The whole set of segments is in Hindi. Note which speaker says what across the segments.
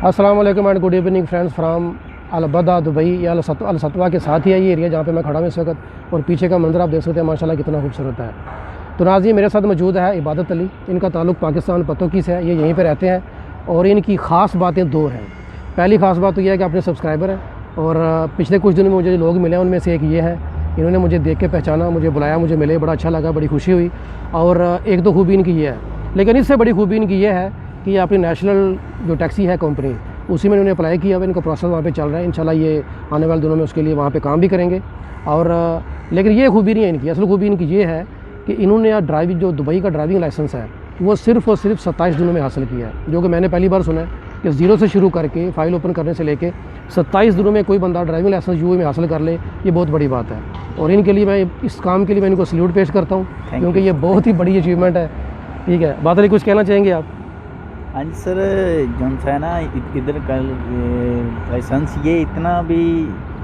Speaker 1: अस्सलाम वालेकुम and good evening friends from Al Bada Dubai या अलसतवा के साथ ही है ये एरिया जहाँ पे मैं खड़ा हूँ इस वक्त। और पीछे का मंजर आप देख सकते हैं माशाल्लाह कितना खूबसूरत है। तो नाज़रीन मेरे साथ मौजूद है इबादत अली। इनका ताल्लुक़ पाकिस्तान पतोकी से है, ये यहीं पे रहते हैं और इनकी ख़ास बातें दो हैं। पहली ख़ास बात तो यह है कि अपने सब्सक्राइबर हैं और पिछले कुछ दिनों में मुझे लोग मिले उनमें से एक ये है, इन्होंने मुझे देख के पहचाना, मुझे बुलाया, मुझे मिले, बड़ा अच्छा लगा, बड़ी खुशी हुई। और एक दो खूबी इनकी ये है, लेकिन इससे बड़ी खूबी इनकी ये है कि ये अपनी नेशनल जो टैक्सी है कंपनी उसी में इन्होंने अप्लाई किया। अब इनका प्रोसेस वहाँ पे चल रहा है, इंशाल्लाह ये आने वाले दिनों में उसके लिए वहाँ पे काम भी करेंगे। और लेकिन ये खूबी नहीं है इनकी, असल खूबी इनकी ये है कि इन्होंने ड्राइविंग जो दुबई का ड्राइविंग लाइसेंस है वो सिर्फ़ और सिर्फ 27 दिनों में हासिल किया है, जो कि मैंने पहली बार सुना है कि ज़ीरो से शुरू करके फ़ाइल ओपन करने से लेके 27 दिनों में कोई बंदा ड्राइविंग लाइसेंस यूए में हासिल कर ले, ये बहुत बड़ी बात है। और इनके लिए मैं इस काम के लिए मैं इनको सल्यूट पेश करता हूँ, क्योंकि ये बहुत ही बड़ी अचीवमेंट है। ठीक है, बात अली कुछ कहना चाहेंगे आप?
Speaker 2: हाँ जी सर, जो है ना इधर का लाइसेंस ये इतना भी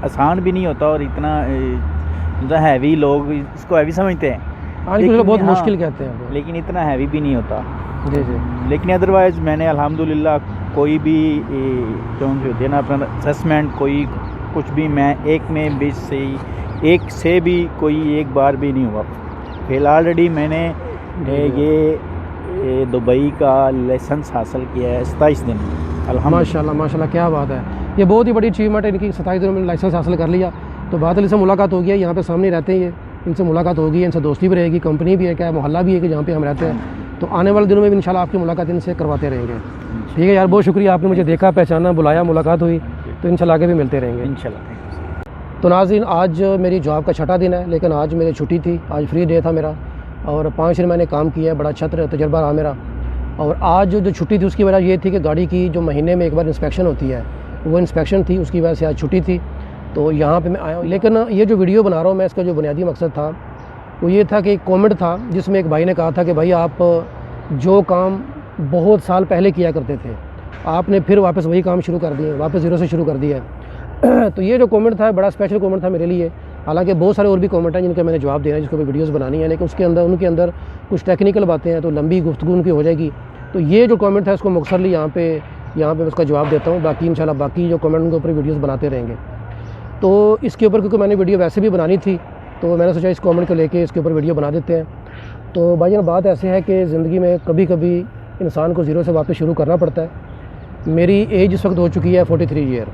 Speaker 2: आसान भी नहीं होता और इतना हैवी, लोग इसको हैवी समझते हैं।
Speaker 1: हाँ जी, बहुत मुश्किल कहते हैं,
Speaker 2: लेकिन इतना हैवी भी नहीं होता।
Speaker 1: जी जी।
Speaker 2: लेकिन अदरवाइज़ मैंने अल्हम्दुलिल्लाह कोई भी जो होती है ना अपना असेसमेंट, कोई कुछ भी मैं एक से भी कोई एक बार भी नहीं हुआ फेल। ऑलरेडी मैंने ये दुबई का लाइसेंस हासिल किया है 27 दिन में।
Speaker 1: माशाल्लाह माशाल्लाह, क्या बात है, ये बहुत ही बड़ी अचीवमेंट है इनकी। 27 दिनों में लाइसेंस हासिल कर लिया। तो बात अली से मुलाकात हो गई है, यहाँ पे सामने रहते हैं ये, इनसे मुलाकात होगी, इनसे दोस्ती भी रहेगी, कंपनी भी है, क्या मोहल्ला भी है कि जहाँ पे हम रहते हैं। तो आने वाले दिनों में भी इंशाल्लाह आपकी मुलाकात इनसे करवाते रहेंगे। ठीक है यार, बहुत शुक्रिया, आपने मुझे देखा, पहचाना, बुलाया, मुलाकात हुई, तो इंशाल्लाह आगे भी मिलते रहेंगे
Speaker 2: इंशाल्लाह।
Speaker 1: तो नाज़रीन आज मेरी जॉब का 6वां दिन है, लेकिन आज मेरी छुट्टी थी, आज फ्री डे था मेरा और 5 दिन मैंने काम किया, बड़ा अच्छा तजर्बा रहा मेरा। और आज जो छुट्टी थी उसकी वजह ये थी कि गाड़ी की जो महीने में एक बार इंस्पेक्शन होती है वो इंस्पेक्शन थी, उसकी वजह से आज छुट्टी थी। तो यहाँ पे मैं आया हूँ। लेकिन ये जो वीडियो बना रहा हूँ मैं, इसका जो बुनियादी मकसद था वो ये था कि एक कमेंट था जिसमें एक भाई ने कहा था कि भाई आप जो काम बहुत साल पहले किया करते थे आपने फिर वापस वही काम शुरू कर दिए, वापस ज़ीरो से शुरू कर दिया है। तो ये जो कमेंट था बड़ा स्पेशल कमेंट था मेरे लिए। हालांकि बहुत सारे और भी कमेंट हैं जिनके मैंने जवाब देना है, जिसको भी वीडियोस बनानी है, लेकिन उनके अंदर कुछ टेक्निकल बातें हैं तो लंबी गुफ्तगू उनकी हो जाएगी। तो ये जो कमेंट है इसको मुख्तसरली यहाँ पे मैं उसका जवाब देता हूँ। बाकी इंशाल्लाह बाकी जो कमेंट के ऊपर वीडियोस बनाते रहेंगे। तो इसके ऊपर क्योंकि मैंने वीडियो वैसे भी बनानी थी तो मैंने सोचा इस कमेंट को लेके इसके ऊपर वीडियो बना देते हैं। तो भाईजान बात ऐसे है कि ज़िंदगी में कभी कभी इंसान को ज़ीरो से वापस शुरू करना पड़ता है। मेरी एज इस वक्त हो चुकी है 43 ईयर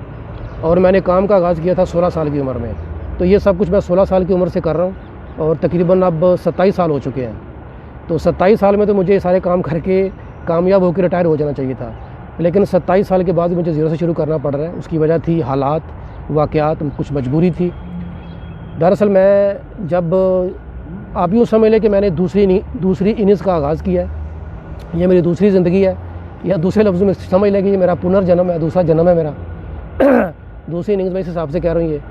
Speaker 1: और मैंने काम का आगाज़ किया था 16 साल की उम्र में। तो ये सब कुछ मैं 16 साल की उम्र से कर रहा हूँ और तकरीबन अब 27 साल हो चुके हैं। तो 27 साल में तो मुझे ये सारे काम करके कामयाब होकर रिटायर हो जाना चाहिए था, लेकिन 27 साल के बाद मुझे ज़ीरो से शुरू करना पड़ रहा है। उसकी वजह थी हालात, वाक़यात, कुछ मजबूरी थी। दरअसल मैं जब आप यूँ समझ लें कि मैंने दूसरी इनिंग्स का आगाज़ किया है, ये मेरी दूसरी ज़िंदगी है, या दूसरे लफ्ज़ों में समझ लें कि ये मेरा पुनर्जन्म है, दूसरा जन्म है मेरा। दूसरी इनिंग्स में इस हिसाब से कह रहा हूँ। ये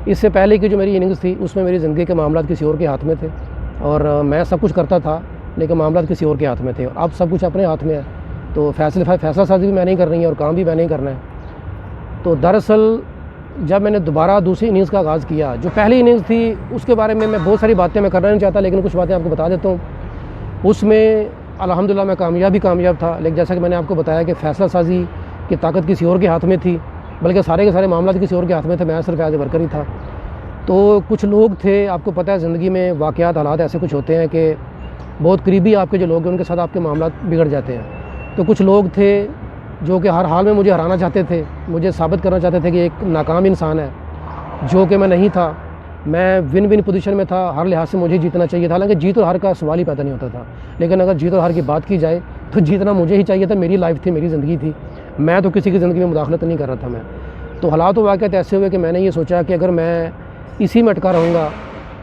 Speaker 1: इससे पहले की जो मेरी इनिंग्स थी उसमें मेरी ज़िंदगी के मामला किसी और के हाथ में थे और मैं सब कुछ करता था लेकिन मामला किसी और के हाथ में थे। और अब सब कुछ अपने हाथ में है तो फैसला साजी भी मैंने ही करनी है और काम भी मैंने ही करना है। तो दरअसल जब मैंने दोबारा दूसरी इनिंग्स का आगाज़ किया, जो पहली इनिंग्स थी उसके बारे में मैं बहुत सारी बातें मैं करना नहीं चाहता, लेकिन कुछ बातें आपको बता देता हूँ। उसमें अल्हम्दुलिल्लाह मैं कामयाब था, लेकिन जैसा कि मैंने आपको बताया कि फ़ैसला साजी की ताकत किसी और के हाथ में थी, बल्कि सारे के सारे मामला किसी और के हाथ में थे, मैं सिर्फ एज ए वर्कर ही था। तो कुछ लोग थे, आपको पता है ज़िंदगी में वाक़यात हालात ऐसे कुछ होते हैं कि बहुत करीबी आपके जो लोग हैं उनके साथ आपके मामला बिगड़ जाते हैं। तो कुछ लोग थे जो कि हर हाल में मुझे हराना चाहते थे, मुझे साबित करना चाहते थे कि एक नाकाम इंसान है, जो कि मैं नहीं था। मैं विन पोजीशन में था, हर लिहाज से मुझे जीतना चाहिए था। हालांकि जीत और हार का सवाल ही पैदा नहीं होता था, लेकिन अगर जीत और हार की बात की जाए तो जीतना मुझे ही चाहिए था। मेरी लाइफ थी, मेरी ज़िंदगी थी, मैं तो किसी की ज़िंदगी में मुदाखलत नहीं कर रहा था। मैं तो हालात वाक़यात ऐसे हुए कि मैंने ये सोचा कि अगर मैं इसी में अटका रहूँगा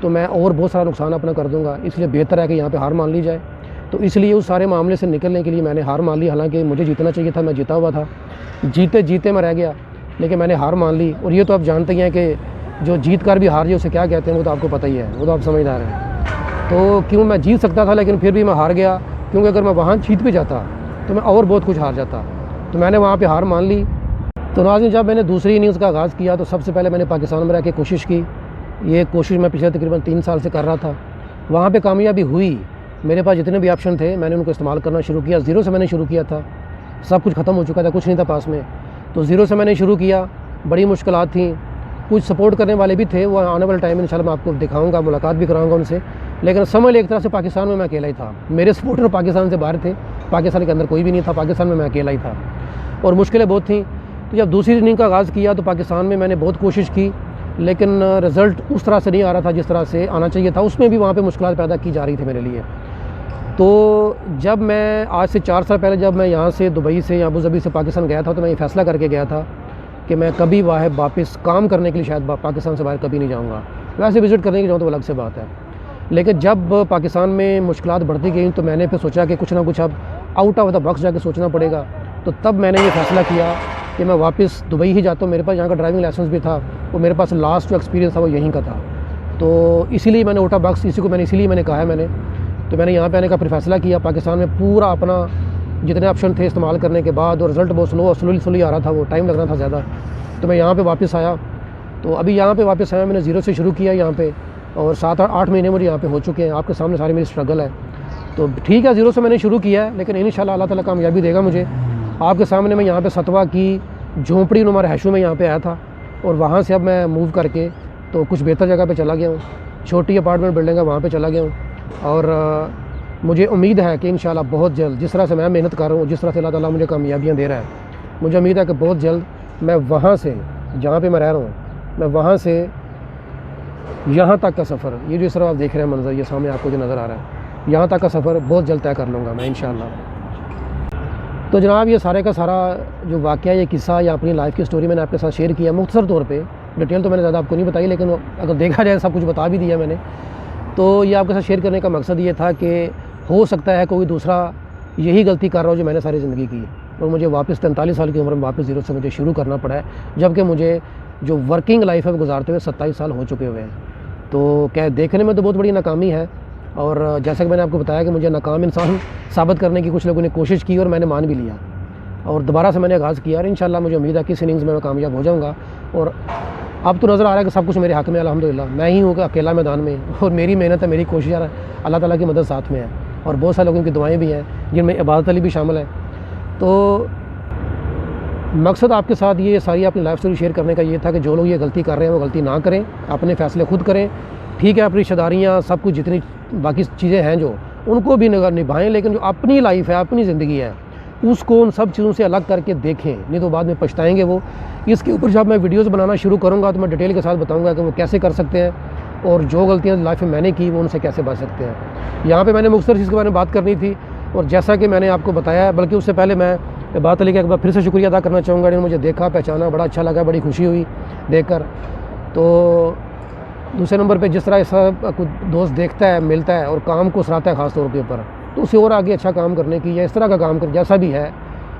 Speaker 1: तो मैं और बहुत सारा नुकसान अपना कर दूँगा, इसलिए बेहतर है कि यहाँ पर हार मान ली जाए। तो इसलिए उस सारे मामले से निकलने के लिए मैंने हार मान ली। हालांकि मुझे जीतना चाहिए था, मैं जीता हुआ था, जीते जीते मैं रह गया, लेकिन मैंने हार मान ली। और ये तो आप जानते ही हैं कि जो जीत कर भी हार जाए उसे क्या कहते हैं, वो तो आपको पता ही है, वो तो आप समझदार हैं। तो क्यों मैं जीत सकता था लेकिन फिर भी मैं हार गया, क्योंकि अगर मैं वहाँ जीत भी जाता तो मैं और बहुत कुछ हार जाता। तो मैंने वहाँ पर हार मान ली। तो नाज़रीन जब मैंने दूसरी इनिंग्स का आगाज़ किया तो सबसे पहले मैंने पाकिस्तान में रह के कोशिश की। ये कोशिश मैं पिछले तकरीबन 3 साल से कर रहा था। वहाँ पर कामयाबी हुई, मेरे पास जितने भी ऑप्शन थे मैंने उनको इस्तेमाल करना शुरू किया। ज़ीरो से मैंने शुरू किया था, सब कुछ ख़त्म हो चुका था, कुछ नहीं था पास में। तो ज़ीरो से मैंने शुरू किया, बड़ी मुश्किलात थी, कुछ सपोर्ट करने वाले भी थे, वो आने वाले टाइम में इंशाल्लाह मैं आपको दिखाऊंगा, मुलाकात भी कराऊंगा उनसे। लेकिन समझ ले एक तरह से पाकिस्तान में मैं अकेला ही था, मेरे सपोर्टर पाकिस्तान से बाहर थे, पाकिस्तान के अंदर कोई भी नहीं था, पाकिस्तान में मैं अकेला ही था और मुश्किलें बहुत थी। तो जब दूसरी इनिंग का आगाज़ किया तो पाकिस्तान में मैंने बहुत कोशिश की, लेकिन रिज़ल्ट उस तरह से नहीं आ रहा था जिस तरह से आना चाहिए था, उसमें भी वहाँ पे मुश्किलात पैदा की जा रही थी मेरे लिए। तो जब मैं आज से 4 साल पहले जब मैं यहाँ से दुबई से या अबू धाबी से पाकिस्तान गया था, तो मैं ये फ़ैसला करके गया था कि मैं कभी वापस काम करने के लिए शायद पाकिस्तान से बाहर कभी नहीं जाऊँगा। वैसे विज़िट करने की जाऊँ तो अलग से बात है, लेकिन जब पाकिस्तान में मुश्किलात बढ़ती गई तो मैंने फिर सोचा कि कुछ ना कुछ अब आउट ऑफ द बॉक्स जाके सोचना पड़ेगा। तो तब मैंने ये फ़ैसला किया कि मैं वापस दुबई ही जाता हूँ। मेरे पास यहाँ का ड्राइविंग लाइसेंस भी था, वो मेरे पास लास्ट जो एक्सपीरियंस था वो यहीं का था, तो इसीलिए मैंने आउट ऑफ बॉक्स इसीलिए मैंने कहा है तो मैंने यहाँ पे आने का फिर फ़ैसला किया। पाकिस्तान में पूरा अपना जितने ऑप्शन थे इस्तेमाल करने के बाद, और रिज़ल्ट बहुत स्लोली आ रहा था, वो टाइम लग रहा था ज़्यादा, तो मैं यहाँ पे वापस आया। तो अभी यहाँ पे वापस आया, मैंने ज़ीरो से शुरू किया यहाँ पे, और 7-8 महीने मुझे यहाँ पे हो चुके हैं। आपके सामने सारी मेरी स्ट्रगल है, तो ठीक है, ज़ीरो से मैंने शुरू किया है, लेकिन इंशाल्लाह अल्लाह ताला कामयाबी देगा मुझे। आपके सामने मैं यहाँ पे सतवा की झोंपड़ी नुमा रहशों में यहाँ पे आया था, और वहाँ से अब मैं मूव करके तो कुछ बेहतर जगह पे चला गया हूँ, छोटी अपार्टमेंट बिल्डिंग है वहाँ पे चला गया हूँ। और मुझे उम्मीद है कि इंशाल्लाह बहुत जल्द, जिस तरह से मैं मेहनत कर रहा हूँ, जिस तरह से अल्लाह ताला मुझे कामयाबियाँ दे रहा है, मुझे उम्मीद है कि बहुत जल्द मैं वहाँ से जहाँ पे मैं रह रहा हूँ, मैं वहाँ से यहाँ तक का सफ़र, ये जो इस तरह आप देख रहे हैं मंज़र, ये सामने आपको जो नज़र आ रहा है, यहाँ तक का सफ़र बहुत जल्द तय कर लूँगा मैं इंशाल्लाह। तो जनाब, ये सारे का सारा जो वाक़या, ये किस्सा या अपनी लाइफ की स्टोरी मैंने आपके साथ शेयर किया मुख्तसर तौर पे। डिटेल तो मैंने ज़्यादा आपको नहीं बताई, लेकिन अगर देखा जाए सब कुछ बता भी दिया मैंने। तो ये आपके साथ शेयर करने का मकसद ये था कि हो सकता है कोई दूसरा यही गलती कर रहा हो जो मैंने सारी ज़िंदगी की, और मुझे वापस 43 साल की उम्र में वापस ज़ीरो से मुझे शुरू करना पड़ा है, जबकि मुझे जो वर्किंग लाइफ है वो गुजारते हुए 27 साल हो चुके हुए हैं। तो क्या देखने में तो बहुत बड़ी नाकामी है, और जैसा कि मैंने आपको बताया कि मुझे नाकाम इंसान साबित करने की कुछ लोगों ने कोशिश की, और मैंने मान भी लिया, और दोबारा से मैंने आगाज़ किया, और इंशाल्लाह मुझे उम्मीद है कि इस इनिंग्स में मैं कामयाब हो जाऊँगा। और अब तो नज़र आ रहा है कि सब कुछ मेरे हक़ में अल्हम्दुलिल्लाह, मैं ही हूँ अकेला मैदान में, और मेरी मेहनत है, मेरी कोशिश है, अल्लाह ताला की मदद साथ में है, और बहुत सारे लोगों की दुआएँ भी हैं, जिनमें इबादत अली भी शामिल है। तो मकसद आपके साथ ये सारी अपनी लाइफ स्टोरी शेयर करने का ये था कि जो लोग ये गलती कर रहे हैं वो गलती ना करें, अपने फ़ैसले खुद करें। ठीक है, अपनी रिश्तेदारियाँ सब कुछ जितनी बाकी चीज़ें हैं जो, उनको भी निभाएं, लेकिन जो अपनी लाइफ है, अपनी ज़िंदगी है, उसको उन सब चीज़ों से अलग करके देखें, नहीं तो बाद में पछताएंगे वो। इसके ऊपर जब मैं वीडियोज़ बनाना शुरू करूँगा तो मैं डिटेल के साथ बताऊँगा कि वो कैसे कर सकते हैं, और जो गलतियाँ लाइफ में मैंने की वो उनसे कैसे बच सकते हैं। यहाँ पे मैंने मुख्तसर चीज़ के बारे में बात करनी थी, और जैसा कि मैंने आपको बताया, बल्कि उससे पहले मैं बात अली का एक बार फिर से शुक्रिया अदा करना चाहूँगा, जिन्होंने मुझे देखा, पहचाना, बड़ा अच्छा लगा, बड़ी खुशी हुई देखकर। तो दूसरे नंबर पे जिस तरह ऐसा कुछ दोस्त देखता है, मिलता है और काम को सराहता है ख़ास तौर के ऊपर, तो उसे और आगे अच्छा काम करने की, या इस तरह का काम कर जैसा भी है,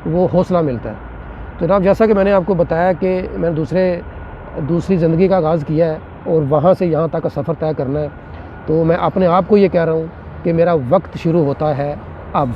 Speaker 1: वो हौसला मिलता है। तो जनाब, जैसा कि मैंने आपको बताया कि मैंने दूसरी ज़िंदगी का आगाज़ किया है, और वहाँ से यहाँ तक का सफ़र तय करना है, तो मैं अपने आप को ये कह रहा हूँ कि मेरा वक्त शुरू होता है अब।